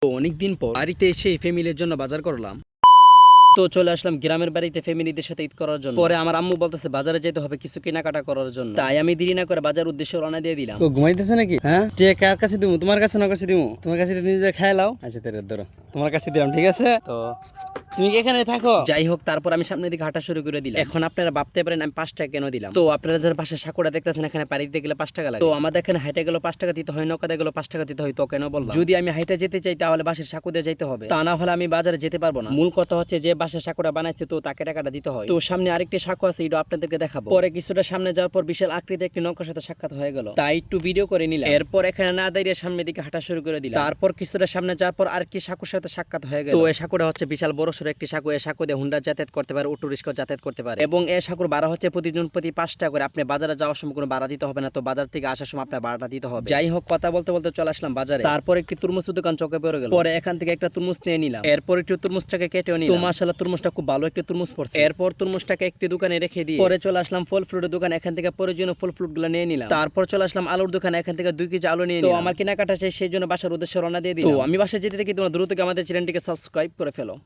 তো অনেকদিন পর বাড়িতে এসে ফ্যামিলির জন্য বাজার করলাম। তো চলে আসলাম গ্রামের বাড়িতে ফ্যামিলিদের সাথে ঈদ করার জন্য। পরে আমার আম্মু বলতেছে বাজারে যেতে হবে কিছু কেনাকাটা করার জন্য, তাই আমি দেরি না করে বাজার উদ্দেশ্যে রওনা দিয়ে দিলাম। ও ঘুমাইতেছে নাকি? হ্যাঁ, যে কার কাছে দিমু? তোমার কাছে না কাছে দিমু? তোমার কাছে তুমি যে খাই লাও। আচ্ছা তেরে ধরো, তোমার কাছে দিলাম, ঠিক আছে? তো তুমি কি এখানে থাকো? যাই হোক, তারপর আমি সামনের দিকে হাঁটা শুরু করে দিলাম। এখন আপনারা ভাবতে পারেন আমি 5 টাকা কেন দিলাম। তো আপনারা যারা পাশে সাকুরা দেখতেছেন, এখানে পাড়ি দিতে গেলে 5 টাকা লাগে। তো আমাদের এখানে হাইটে গেলে 5 টাকা দিতে হয়, নৌকাতে গেলে 5 টাকা দিতে হয়। তো কেন বললাম, যদি আমি হাইটে যেতে চাই তাহলে বাসের সাকুদে যেতে হবে, তা না হলে আমি বাজারে যেতে পারবো না। মূল কথা হচ্ছে যে বাসের সাকুরা বানাইছে তো তাকে টাকাটা দিতে হয়। তো সামনে আরেকটি সাঁকো আছে, এটা আপনাদেরকে দেখাবো। পরে কিছুটা সামনে যাওয়ার পর বিশাল আকৃতির একটি নৌকার সাথে সাক্ষাৎ হয়ে গেল, তাই একটু ভিডিও করে নিলাম। এরপর এখানে না দাঁড়িয়ে সামনের দিকে হাঁটা শুরু করে দিলাম। তারপর কিছুটা সামনে যাওয়ার পর আরেকটি সাঁকোর সাথে সাক্ষাৎ হয়ে গেল। তো এই সাঁকোটা হচ্ছে বিশাল বড় সড়ো একটি সাঁকো। এই সাঁকো দিয়ে হুন্ডা যাতায়াত করতে পারে, অটো রিক্সা যাতায়াত করতে পারে, এবং এই সাঁকোর ভাড়া হচ্ছে প্রতিজন প্রতি 5 টাকা করে। আপনি বাজারে যাওয়ার সময় কোনো ভাড়া দিতে হবে না, তো বাজার থেকে আসার সময় আপনার ভাড়াটা দিতে হবে। যাই হোক, কথা বলতে বলতে চলে আসলাম বাজারে। তারপর একটি তরমুজের দোকান চোখে পড়ে গেল। পরে এখান থেকে একটা তরমুজ নিয়ে নিলাম। এরপর একটু তরমুজটাকে কেটে নিলাম। তো মাশাআল্লাহ তরমুজটা খুব ভালো একটি তরমুজ পড়ছে। এরপর তরমুজটাকে একটি দোকানে রেখে দিয়ে পরে চলে আসলাম ফল ফ্রুটের দোকান। এখান থেকে প্রয়োজনীয় ফল ফ্রুট গুলো নিয়ে নিলাম। তারপর চলে আসলাম আলুর দোকানে। এখান থেকে 2 কেজি আলু নিয়ে নিলাম। তো আমার কেনাকাটা শেষ, সেই জন্য বাসার উদ্দেশ্যে রওনা দিয়ে দিলাম। তো আমি বাসায় যেতে দেখি তোমরা দ্রুত আমাদের চ্যানেলটিকে সাবস্ক্রাইব করে ফেলো।